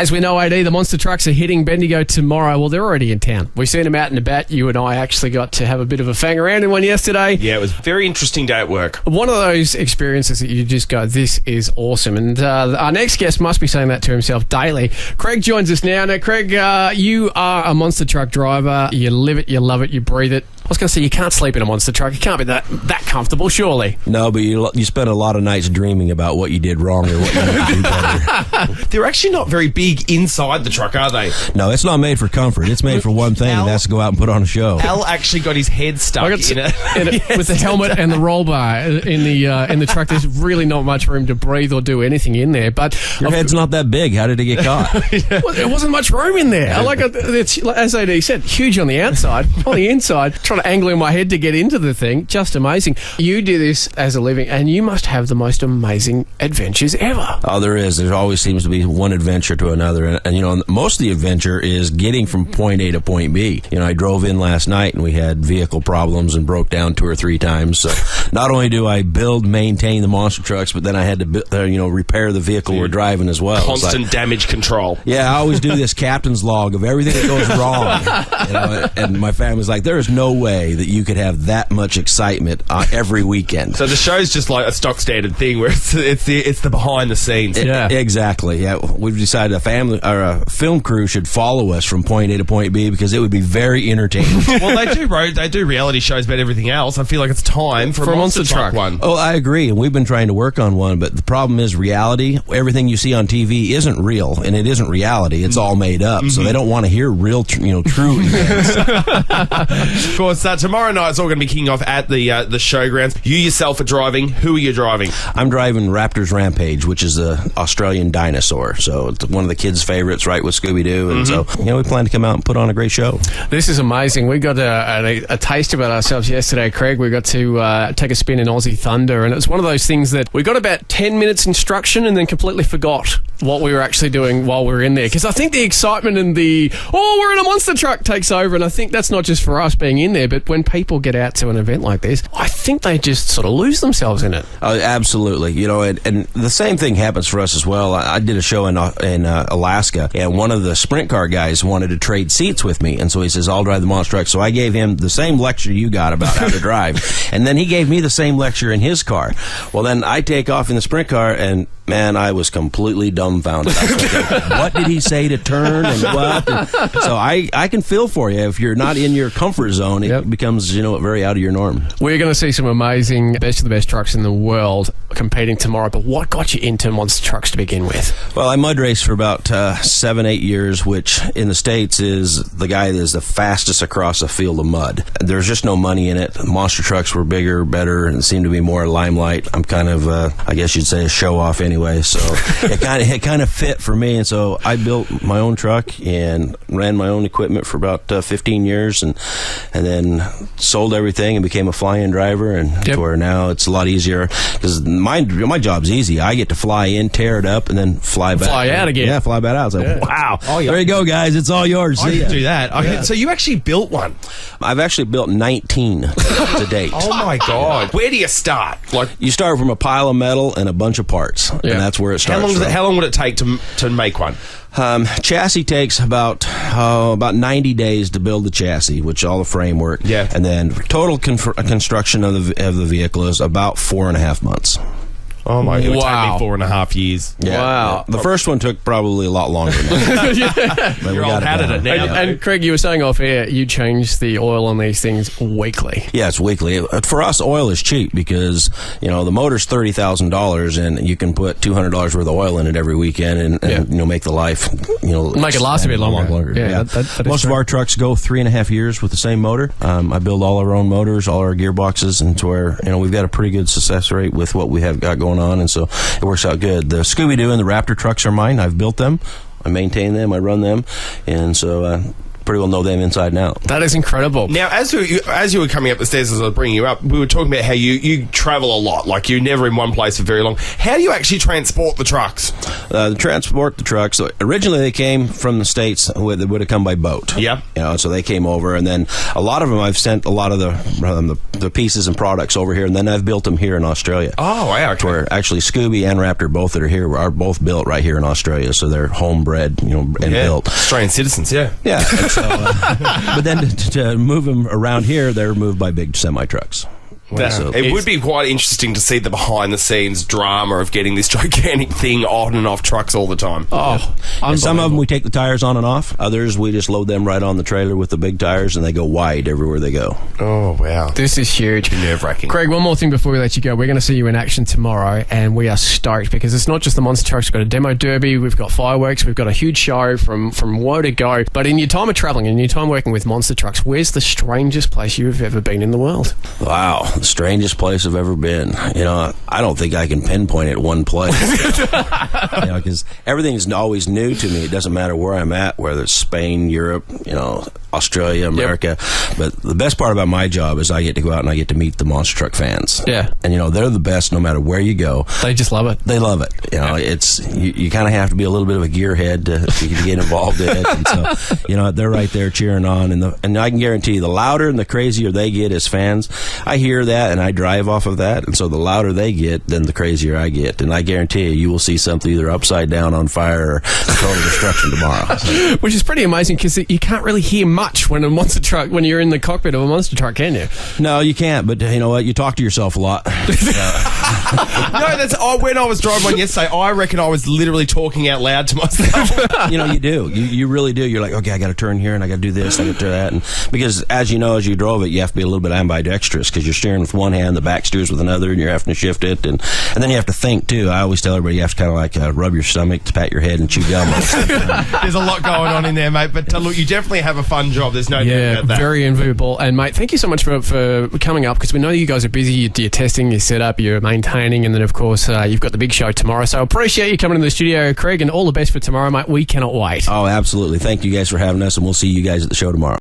As we know, AD, the monster trucks are hitting Bendigo tomorrow. Well, they're already in town. We've seen them out and about. You and I actually got to have a bit of a fang around in one yesterday. Yeah, it was a very interesting day at work. One of those experiences that you just go, this is awesome. And our next guest must be saying that to himself daily. Kreg joins us now. Now, Kreg, you are a monster truck driver. You live it, you love it, you breathe it. I was going to say, you can't sleep in a monster truck. You can't be that comfortable, surely. No, but you spend a lot of nights dreaming about what you did wrong or what you need to do better. They're actually not very big inside the truck, are they? No, it's not made for comfort. It's made for one thing, and that's to go out and put on a show. Al actually got his head stuck in it. With the helmet and the roll bar in the truck. There's really not much room to breathe or do anything in there. But your head's not that big. How did it get caught? Well, there wasn't much room in there. It's, as AD said, huge on the outside. On the inside, trying to angle in my head to get into the thing. Just amazing. You do this as a living, and you must have the most amazing adventures ever. Oh, there is. There always seems to be one adventure to another. And you know, most of the adventure is getting from point A to point B. You know, I drove in last night, and we had vehicle problems and broke down 2 or 3 times. So not only do I maintain the monster trucks, but then I had to, repair the vehicle we're driving as well. Constant damage control. Yeah, I always do this captain's log of everything that goes wrong. And my family's like, there is no way that you could have that much excitement every weekend. So the show's just like a stock standard thing where it's the behind the scenes. Exactly. Yeah, we've decided a film crew should follow us from point A to point B because it would be very entertaining. Well, they do reality shows about everything else. I feel like it's time for a monster truck one. Oh, I agree, and we've been trying to work on one, but the problem is reality. Everything you see on TV isn't real, and it isn't reality. It's all made up, so they don't want to hear real, true events. Of course, tomorrow night it's all going to be kicking off at the showgrounds. You yourself are driving. Who are you driving? I'm driving Raptor's Rampage, which is the Australian dinosaur. So it's one of the kids' favorites, right, with Scooby-Doo. And so, we plan to come out and put on a great show. This is amazing. We got a taste of it ourselves yesterday, Kreg. We got to take a spin in Aussie Thunder, and it was one of those things that we got about 10 minutes instruction and then completely forgot what we were actually doing while we were in there. Because I think the excitement and we're in a monster truck takes over, and I think that's not just for us being in there, but when people get out to an event like this, I think they just sort of lose themselves in it. Absolutely. And the same thing happens for us as well. I did a show in Alaska, and one of the sprint car guys wanted to trade seats with me, and so he says, I'll drive the monster truck. So I gave him the same lecture you got about how to drive, and then he gave me the same lecture in his car. Well, then I take off in the sprint car, and man, I was completely dumbfounded. I was like, what did he say to turn and what? So I can feel for you. If you're not in your comfort zone, it becomes, very out of your norm. We're going to see some amazing best of the best trucks in the world competing tomorrow. But what got you into monster trucks to begin with? Well, I mud raced for about 7-8 years, which in the States is the guy that is the fastest across a field of mud. There's just no money in it. Monster trucks were bigger, better, and seemed to be more limelight. I'm kind of, I guess you'd say, a show-off anyway. So it kind of fit for me, and so I built my own truck and ran my own equipment for about 15 years, and then sold everything and became a fly-in driver, and to where now it's a lot easier because my job's easy. I get to fly in, tear it up, and then fly out again. Yeah, fly back out. So wow, there you go, guys. It's all yours. I can do that. So you actually built one? I've actually built 19 to date. Oh my God! Where do you start? You start from a pile of metal and a bunch of parts, and that's where it starts. How long would it take to make one? Chassis takes about 90 days to build the chassis, which all the framework. Yeah. And then total construction of the vehicle is about 4.5 months. Oh my! It would take me 4.5 years. Yeah. Wow! The first one took probably a lot longer. You're all out of it now. And Kreg, you were saying off air, you change the oil on these things weekly. Yeah, it's weekly. For us, oil is cheap because the motor's $30,000, and you can put $200 worth of oil in it every weekend, and make the life make it last a bit longer. Yeah, that most of our trucks go 3.5 years with the same motor. I build all our own motors, all our gearboxes, and to where we've got a pretty good success rate with what we have got going on, and so it works out good. The Scooby-Doo and the Raptor trucks are mine. I've built them, I maintain them, I run them, and so pretty well know them inside and out. That is incredible. Now, as you were coming up the stairs as I was bringing you up, we were talking about how you travel a lot. Like, you're never in one place for very long. How do you actually transport the trucks? Transport the trucks. So originally, they came from the States. They would have come by boat. Yeah. So they came over, and then a lot of them, I've sent a lot of the pieces and products over here, and then I've built them here in Australia. Oh, wow. Okay. Where actually Scooby and Raptor, both that are here, are both built right here in Australia. So they're homebred, and built. Australian citizens, yeah. Yeah. And so, but then to move them around here, they're moved by big semi-trucks. It would be quite interesting to see the behind-the-scenes drama of getting this gigantic thing on and off trucks all the time. Oh, and some of them we take the tires on and off. Others we just load them right on the trailer with the big tires, and they go wide everywhere they go. Oh, wow. This is huge. Nerve-wracking. Kreg, one more thing before we let you go. We're going to see you in action tomorrow, and we are stoked because it's not just the monster trucks. We've got a demo derby, we've got fireworks, we've got a huge show from woe to go. But in your time of travelling, in your time working with monster trucks, where's the strangest place you've ever been in the world? Wow, the strangest place I've ever been. I don't think I can pinpoint it one place. Because everything is always new to me. It doesn't matter where I'm at, whether it's Spain, Europe, Australia, America. Yep. But the best part about my job is I get to go out and I get to meet the monster truck fans. Yeah. And they're the best no matter where you go. They just love it. They love it. It's you kind of have to be a little bit of a gearhead to get involved in it. And so, they're right there cheering on. And I can guarantee you, the louder and the crazier they get as fans, I hear that and I drive off of that. And so the louder they get, then the crazier I get. And I guarantee you will see something either upside down on fire or total destruction tomorrow. So. Which is pretty amazing because you can't really hear much when you're in the cockpit of a monster truck, can you? No, you can't. But you know what? You talk to yourself a lot. No, when I was driving one yesterday, I reckon I was literally talking out loud to myself. You do. You really do. You're like, okay, I got to turn here and I got to do this, I got to do that. And because as you drove it, you have to be a little bit ambidextrous because you're steering with one hand, the back steers with another, and you're having to shift it. And then you have to think, too. I always tell everybody you have to kind of like rub your stomach, to pat your head, and chew gum. There's a lot going on in there, mate. But look, you definitely have a fun job. There's no doubt about that. Very enviable. And, mate, thank you so much for coming up because we know you guys are busy. You're testing, your setup, you're maintaining, and then, of course, you've got the big show tomorrow. So I appreciate you coming to the studio, Kreg, and all the best for tomorrow, mate. We cannot wait. Oh, absolutely. Thank you guys for having us, and we'll see you guys at the show tomorrow.